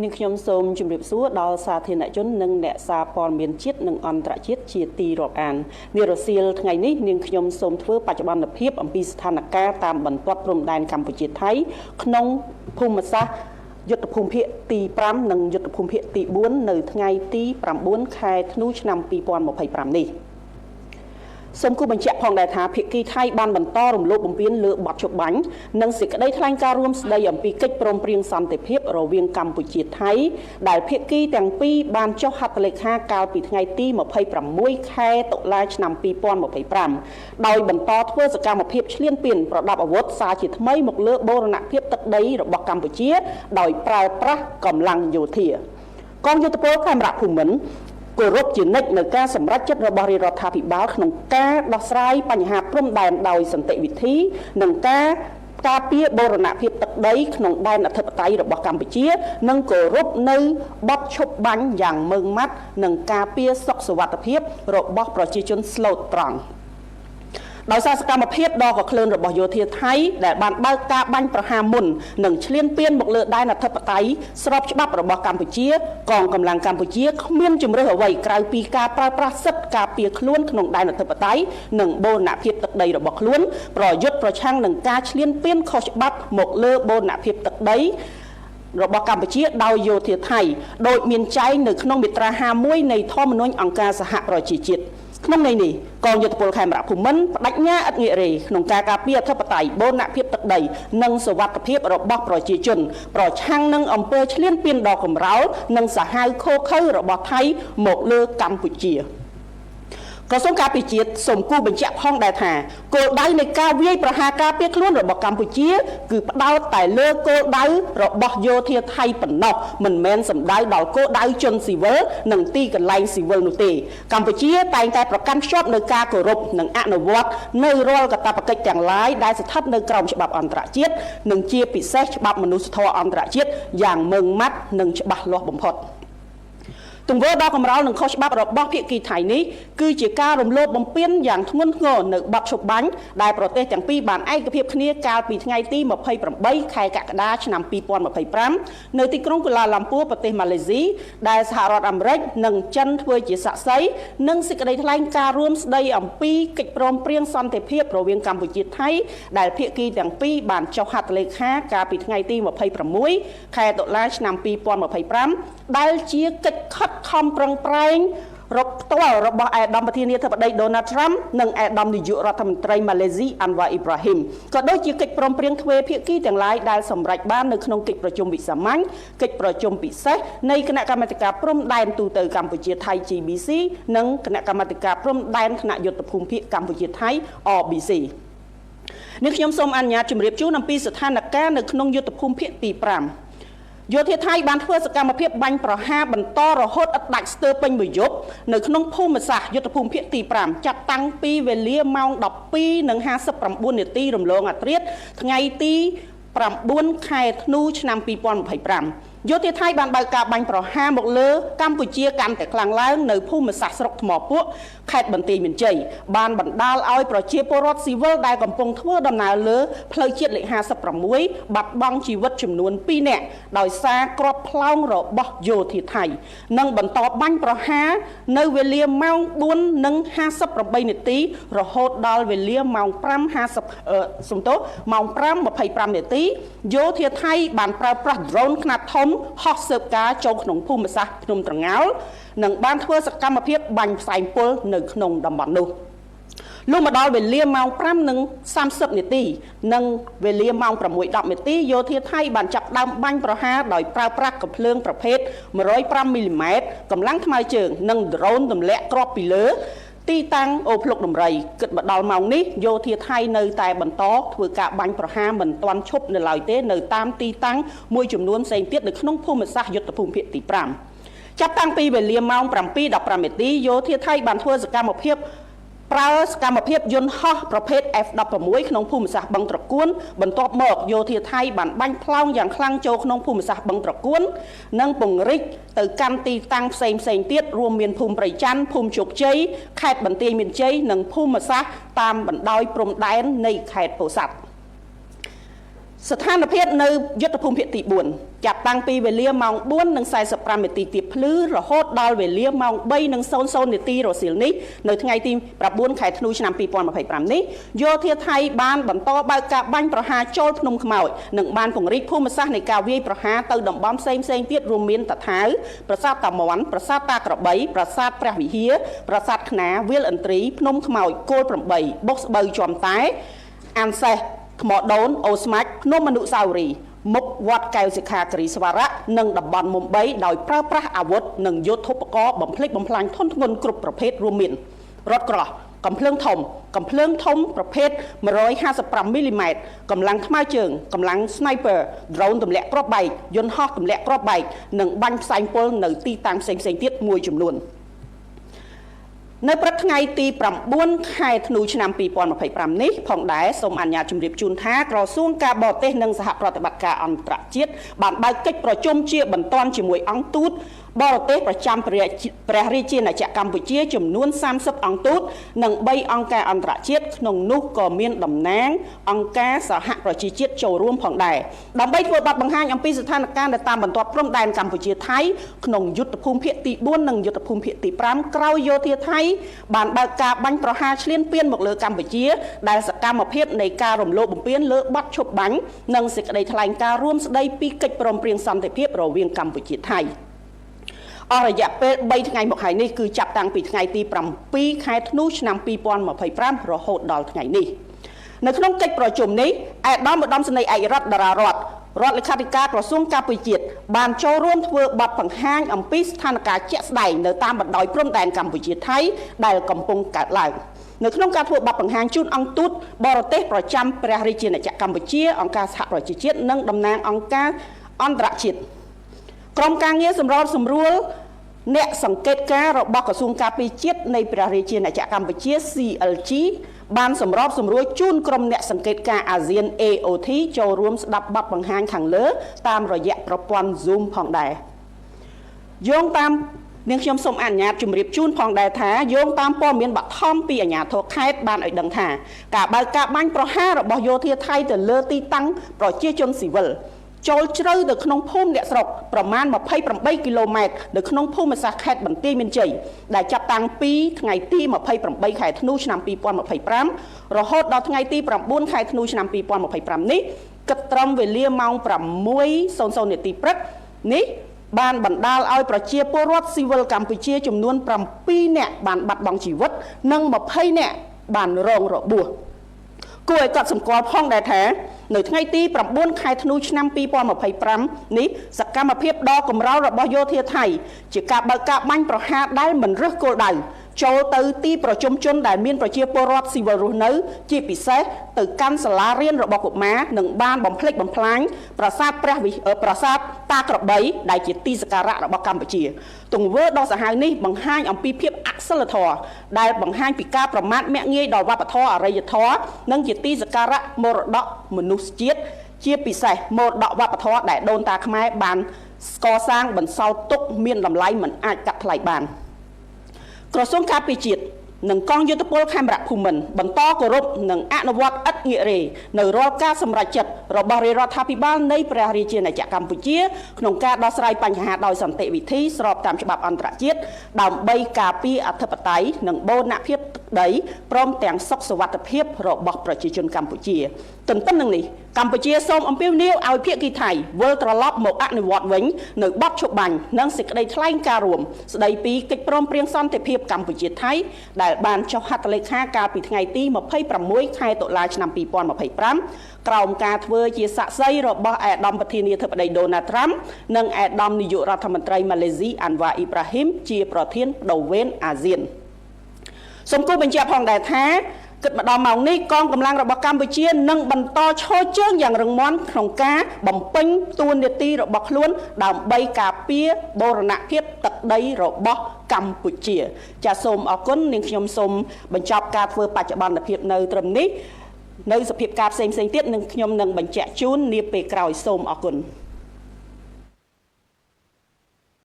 នាងខ្ញុំសូមជម្រាបសួរដល់សាធារណជននិងអ្នកសារព័ត៌មានជាតិនិងអន្តរជាតិជាទីរាប់អាននារសៀលថ្ងៃនេះនាងខ្ញុំសូមធ្វើបច្ចុប្បន្នភាពអំពីស្ថានភាពតាមបន្ទាត់ព្រំដែនកម្ពុជាថៃក្នុងភូមិសាស្ត្រយុទ្ធភូមិភាគទី5និងយុទ្ធភូមិភាគទី4នៅថ្ងៃទី9ខែធ្នូឆ្នាំ2025នេះសូមគូបញ្ជាក់ផងដែរថាភាគីថៃបានបន្តរំលោភបំពានលើបទជបាញ់និងសេចក្តីថ្លែងការណ៍រួមស្តីអំពីកិច្ចព្រមព្រៀងសន្តិភាពរវាងកម្ពុជាថៃដែលភាគីទាំងពីរបានចុះហត្ថលេខាកាលពីថ្ងៃទី26ខែតុលាឆ្នាំ2025ដោយបន្តធ្វើសកម្មភាពឈ្លានពានប្រដាប់អាវុធសារជាថ្មីមកលើបូរណភាពទឹកដីរបស់កម្ពុជាដោយប្រើប្រាស់កម្លាំងយោធាកងយោធពលខេមរភូមិន្ទគោរពជានិច្ចនៅការសម្រេចចិត្តរបស់រាជរដ្ឋាភិបាលក្នុងការដោះស្រាយបញ្ហាព្រំដែនដោយសន្តិវិធីនិងការពារបូរណភាពទឹកដីក្នុងដែនអធិបតេយ្យរបស់កម្ពុជានិងគោរពនៅបទឈប់បាញ់យ៉ាងម៉ឺងម៉ាត់និងការពារសុខសុវត្ថិភាពរបស់ប្រជាជនស្លូតត្រង់ដោយសារសកម្មភាពដ៏កក្លឿនរបស់យោធាថៃដែលបានបើកការបាញ់ប្រហារមុននិងឈ្លានពានមកលើដែនអធិបតេយ្យស្របច្បាប់របស់កម្ពុជាកងកម្លាំងកម្ពុជាគ្មានជំរើសអ្វីក្រៅពីការប្រើប្រាស់សិទ្ធិការពារខ្លួនក្នុងដែនអធិបតេយ្យនិងបូរណភាពទឹកដីរបស់ខ្លួនប្រយុទ្ធប្រឆាំងនឹងការឈ្លានពានខុសច្បាប់មកលើបូរណភាពទឹកដីរបស់កម្ពុជាដោយយោធាថៃដោយមានចែងនៅក្នុងមាត្រា51នៃធម្មនុញ្ញអង្គការសហប្រជាជាតិក្នុងន័យនេះកងយោធពលខេមរភូមិន្ទបដិញ្ញាឥតងាករេក្នុងការការពារអធិបតេយ្យបូរណភាពទឹកដីនិងសុវត្ថិភាពរបស់ប្រជាជនប្រឆាំងនឹងអំពើឈ្លានពានដ៏កម្រោលនិងសាហាវឃោរឃៅរបស់ថៃមកលើកម្ពុជាក្រសួងការពារជាតិសូមគូបញ្ជាក់ផងដែរថាគោលដៅនៃការវាយប្រហារការពារខ្លួនរបស់កម្ពុជាគឺផ្ដោតតែលើគោលដៅរបស់យោធាថៃប៉ុណ្ណោះមិនមែនសំដៅដល់គោលដៅជនស៊ីវិលនិងទីកន្លែងស៊ីវិលនោះទេកម្ពុជាតែងតែប្រកាន់ខ្ជាប់នូវការគោរពនិងអនុវត្តនៅរាល់កាតព្វកិច្ចទាំងឡាយដែលស្ថិតនៅក្រោមច្បាប់អន្តរជាតិនិងជាពិសេសច្បាប់មនុស្សធម៌អន្តរជាតិយ៉ាងម៉ឺងម៉ាត់និងច្បាស់លាស់បំផុតទង្វើដ៏កម្រោលនិងខុសច្បាប់របស់ភាគីថៃនេះគឺជាការរំលោភបំពានយ៉ាងធ្ងន់ធ្ងរនៅបទឈប់បាញ់ដែលប្រទេសទាំងពីរបានឯកភាពគ្នាកាលពីថ្ងៃទី28ខែកក្កដាឆ្នាំ2025នៅទីក្រុងកូឡាឡាំពួរប្រទេសម៉ាឡេស៊ីដែលសហរដ្ឋអាមេរិកនិងចិនធ្វើជាសាក្សីនិងសេចក្តីថ្លែងការណ៍រួមស្តីអំពីកិច្ចព្រមព្រៀងសន្តិភាពរវាងកម្ពុជាថៃដែលភាគីទាំងពីរបានចុះហត្ថលេខាកាលពីថ្ងៃទី26ខែតុលាឆ្នាំ2025ដែលជាកិច្ចខិតខំប្រឹងប្រែងផ្ទាល់របស់ឯកឧត្តមប្រធានាធិបតី Donald Trump និងឯកឧត្តមនាយករដ្ឋមន្ត្រីម៉ាឡេស៊ី Anwar Ibrahim ក៏ដូចជាកិច្ចព្រមព្រៀងទ្វេភាគីទាំងឡាយដែលសម្រេចបាននៅក្នុងកិច្ចប្រជុំវិសាមញ្ញកិច្ចប្រជុំពិសេសនៃគណៈកម្មាធិការព្រំដែនទូទៅកម្ពុជាថៃ GBC និងគណៈកម្មាធិការព្រំដែនថ្នាក់យុទ្ធភូមិភាគកម្ពុជាថៃ RBC នេះខ្ញុំសូមអនុញ្ញាតជម្រាបជូនអំពីស្ថានភាពនៅក្នុងយុទ្ធភូមិភាគទី5យោធាថៃបានធ្វើសកម្មភាពបាញ់ប្រហារបន្តរហូតឥតដាច់ស្ទើរពេញមួយយប់នៅក្នុងភូមិសាស្ត្រយុទ្ធភូមិភាគទី5ចាប់តាំងពីវេលាម៉ោង 12:59 នាទីរំលងអាធ្រាត្រថ្ងៃទី9ខែធ្នូឆ្នាំ2025យោធាថៃបានបើកការបាញ់ប្រហារមកលើកម្ពុជាកាន់តែខ្លាំងឡើងនៅភូមិសាស្ត្រស្រុកថ្មពួកខេត្តបន្ទាយមានជ័យបានបណ្ដាលឲ្យប្រជាពលរដ្ឋស៊ីវិលដែលកំពុងធ្វើដំណើរលើផ្លូវជាតិលេខ56បាត់បង់ជីវិតចំនួន2នាក់ដោយសារគ្រាប់ផ្លោងរបស់យោធាថៃនិងបន្តបាញ់ប្រហារនៅវេលាម៉ោង 4:58 នាទីរហូតដល់វេលាម៉ោង 5:25 នាទីយោធាថៃបានប្រើប្រាស់ drone ខ្នាតធំហោះស៊ើបការចូលក្នុងភូមិសាស្ត្រភ្នំត្រងោលនិងបានធ្វើសកម្មភាពបាញ់ផ្សែងពុលនៅក្នុងតំបន់នោះលុះមកដល់វេលាម៉ោង 5:30 នាទីនិងវេលាម៉ោង 6:10 នាទីយោធាថៃបានចាប់ផ្ដើមបាញ់ប្រហារដោយប្រើប្រាស់កាំភ្លើងប្រភេទ 105 មីលីម៉ែត្រកម្លាំងថ្មើរជើងនិង drone ទម្លាក់គ្រាប់ពីលើទីតាំងអូភ្លុកដំរីគិតមកដល់ម៉ោងនេះយោធាថៃនៅតែបន្តធ្វើការបាញ់ប្រហារមិនទាន់ឈប់នៅឡើយទេនៅតាមទីតាំងមួយចំនួនផ្សេងទៀតនៅក្នុងភូមិសាស្ត្រយុទ្ធភូមិភាគទី5ចាប់តាំងពីវេលាម៉ោង 7:15 នាទីយោធាថៃបានធ្វើសកម្មភាពប្រើសកម្មភាពយន្តហោះប្រភេទ F16 ក្នុងភូមិសាស្ត្របឹងត្រកួនបន្ទាប់មកយោធាថៃបានបាញ់ផ្លោងយ៉ាងខ្លាំងចូលក្នុងភូមិសាស្ត្របឹងត្រកួននិងពង្រីកទៅកាន់ទីតាំងផ្សេងទៀតរួមមានភូមិព្រៃច័ន្ទភូមិជោគជ័យខេត្តបន្ទាយមានជ័យនិងភូមិសាស្ត្រតាមបណ្ដោយព្រំដែននៃខេត្តពោធិ៍សាត់ ច ស្ថានភាពនៅយុទ្ធភូមិភាគទី4ចាប់តាំងពីវេលាម៉ោង 4:45 នាទីទៀបភ្លឺរហូតដល់វេលាម៉ោង 3:00 នាទីរសៀលនេះនៅថ្ងៃទី 9 ខែធ្នូឆ្នាំ 2025 នេះយោធាថៃបានបន្តបើកការបាញ់ប្រហារចូលភ្នំខ្មោចនិងបានពង្រីកភូមិសាស្ត្រនៃការវាយប្រហារទៅតំបន់ផ្សេងៗទៀតរួមមានតាថាវប្រាសាទតាមាន់ប្រាសាទតាក្របីប្រាសាទព្រះវិហារប្រាសាទខ្នារវាលឥន្ទ្រីភ្នំខ្មោចគោល8បុកស្បូវជាំតែអានសេះថ្មដូនអូស្មាច់ភ្នំអនុស្សាវរីយ៍មុខវត្តកែវសិក្ខាគិរីស្វារៈនិងតំបន់មុំ3ដោយប្រើប្រាស់អាវុធនិងយុទ្ធឧបករណ៍បំផ្លិចបំផ្លាញធនធ្ងន់គ្រប់ប្រភេទរួមមានរថក្រោះកំភ្លើងធំប្រភេទ155មីលីម៉ែត្រកម្លាំងថ្មើរជើងកម្លាំង Sniper drone ទម្លាក់គ្រាប់បែកយន្តហោះទម្លាក់គ្រាប់បែកនិងបាញ់ផ្សែងពុលនៅទីតាំងផ្សេងៗទៀតមួយចំនួននៅព្រឹកថ្ងៃទី 9 ខែធ្នូឆ្នាំ 2025 នេះផងដែរសូមអនុញ្ញាតជម្រាបជូនថាក្រសួងការបរទេសនិងសហប្រតិបត្តិការអន្តរជាតិបានបើកកិច្ចប្រជុំជាបន្ទាន់ជាមួយអង្គទូតបរទេសប្រចាំព្រះរាជាណាចក្រកម្ពុជាចំនួន30អង្គទូតនិង3អង្គការអន្តរជាតិក្នុងនោះក៏មានតំណាងអង្គការសហប្រជាជាតិចូលរួមផងដែរដើម្បីធ្វើបទបង្ហាញអំពីស្ថានភាពនៅតាមបន្ទាត់ព្រំដែនកម្ពុជាថៃក្នុងយុទ្ធភូមិភាគទី4និងយុទ្ធភូមិភាគទី5ក្រោយយោធាថៃបានបើកការបាញ់ប្រហារឈ្លានពានមកលើកម្ពុជាដែលសកម្មភាពនៃការរំលោភបំពានលើបទឈប់បាញ់និងសេចក្តីថ្លែងការណ៍រួមស្តីពីកិច្ចព្រមព្រៀងសន្តិភាពរវាងកម្ពុជាថៃអស់រយៈពេល3ថ្ងៃមកហើយនេះគឺចាប់តាំងពីថ្ងៃទី 7 ខែធ្នូឆ្នាំ 2025 រហូតដល់ថ្ងៃនេះនៅក្នុងកិច្ចប្រជុំនេះឧត្តមសេនីយ៍ឯករដ្ឋតារារដ្ឋលេខាធិការក្រសួងការពារជាតិបានចូលរួមធ្វើបទបង្ហាញអំពីស្ថានភាពជាក់ស្ដែងនៅតាមបណ្ដោយព្រំដែនកម្ពុជាថៃដែលកំពុងកើតឡើងនៅក្នុងការធ្វើបទបង្ហាញជូនអង្គទូតបរទេសប្រចាំព្រះរាជាណាចក្រកម្ពុជាអង្គការសហប្រជាជាតិនិងតំណាងអង្គការអន្តរជាតិក្រុមការងារសម្របសម្រួលអ្នកសង្កេតការណ៍របស់ក្រសួងការពារជាតិនៃព្រះរាជាណាចក្រកម្ពុជា CLG បានសម្របសម្រួលជូនក្រុមអ្នកសង្កេតការណ៍អាស៊ាន AOT ចូលរួមស្ដាប់បទបង្ហាញខាងលើតាមរយៈប្រព័ន្ធ Zoom ផងដែរយោងតាមនាងខ្ញុំសូមអនុញ្ញាតជម្រាបជូនផងដែរថាយោងតាមព័ត៌មានបឋមពីអាជ្ញាធរខេត្តបានឲ្យដឹងថាការបើកការបាញ់ប្រហាររបស់យោធាថៃទៅលើទីតាំងប្រជាជនស៊ីវិលចូលជ្រៅទៅក្នុងភូមិអ្នកស្រុកប្រមាណ28គីឡូម៉ែត្រនៅក្នុងភូមិសាស្ត្រខេត្តបន្ទាយមានជ័យដែលចាប់តាំងពីថ្ងៃទី28ខែធ្នូឆ្នាំ2025រហូតដល់ថ្ងៃទី9ខែធ្នូឆ្នាំ2025នេះគិតត្រឹមវេលាម៉ោង 6:00 នាទីព្រឹកនេះបានបណ្ដាលឲ្យប្រជាពលរដ្ឋស៊ីវិលកម្ពុជាចំនួន7នាក់បានបាត់បង់ជីវិតនិង20នាក់បានរងរបួសគួរឲ្យកត់សម្គាល់ផងដែរថានៅថ្ងៃទី9ខែធ្នូឆ្នាំ2025នេះសកម្មភាពដ៏កម្រោលរបស់យោធាថៃជាការបើកការបាញ់ប្រហារដែលមិនរើសគោលដៅចូលទៅទីប្រជុំជនដែលមានប្រជាពលរដ្ឋស៊ីវិលរស់នៅជាពិសេសទៅកាន់សាលារៀនរបស់កុមារនិងបានបំផ្លិចបំផ្លាញប្រាសាទប្រាសាទតាក្របីដែលជាទីសក្ការៈរបស់កម្ពុជាទង្វើដ៏សាហាវនេះបង្ហាញអំពីភាពអសិលធម៌ដែលបង្ហាញពីការប្រមាថមាក់ងាយដល់វប្បធម៌អរិយធម៌និងជាទីសក្ការៈមរតកមនុស្សជាតិជាពិសេសមរតកវប្បធម៌ដែលដូនតាខ្មែរបានកសាងបន្សល់ទុកមានតម្លៃមិនអាចកាត់ថ្លៃបានក្រសួងការពារជាតិនិងកងយោធពលខេមរៈភូមិន្ទបន្តគោរពនិងអនុវត្តឥតងាករេនៅរាល់ការសម្រេចចិត្តរបស់រាជរដ្ឋាភិបាលនៃព្រះរាជាណាចក្រកម្ពុជាក្នុងការដោះស្រាយបញ្ហាដោយសន្តិវិធីស្របតាមច្បាប់អន្តរជាតិដើម្បីការពារអធិបតេយ្យនិងបូរណភាពទឹកដីព្រមទាំងសុខសុវត្ថិភាពរបស់ប្រជាជនកម្ពុជាទន្ទឹមនឹងនេះកម្ពុជាសូមអំពាវនាវឲ្យភាគីថៃវិលត្រឡប់មកអនុវត្តវិញនៅបទឈប់បាញ់និងសេចក្តីថ្លែងការណ៍រួមស្តីពីកិច្ចព្រមព្រៀងសន្តិភាពកម្ពុជាថៃដែលបានចុះហត្ថលេខាកាលពីថ្ងៃទី26ខែតុលាឆ្នាំ2025ក្រោមការធ្វើជាសាក្សីរបស់ឯកឧត្តមប្រធានាធិបតីដូណាល់ត្រាំនិងឯកឧត្តមនាយករដ្ឋមន្ត្រីម៉ាឡេស៊ីអាន់វ៉ាអ៊ីប្រាហ៊ីមជាប្រធានបដូវវេនអាស៊ានសូមគូបញ្ជាក់ផងដែរថាគិតមកដល់ម៉ោងនេះកងកម្លាំងរបស់កម្ពុជានឹងបន្តឈរជើងយ៉ាងរឹងមាំក្នុងការបំពេញតួនាទីរបស់ខ្លួនដើម្បីការពារបូរណភាពទឹកដីរបស់កម្ពុជាចាសសូមអរគុណនាងខ្ញុំសូមបញ្ចប់ការធ្វើបច្ចុប្បន្នភាពនៅត្រឹមនេះនៅសភាពការផ្សេងៗទៀតនឹងខ្ញុំនឹងបញ្ជាក់ជូននាពេលក្រោយសូមអរគុណ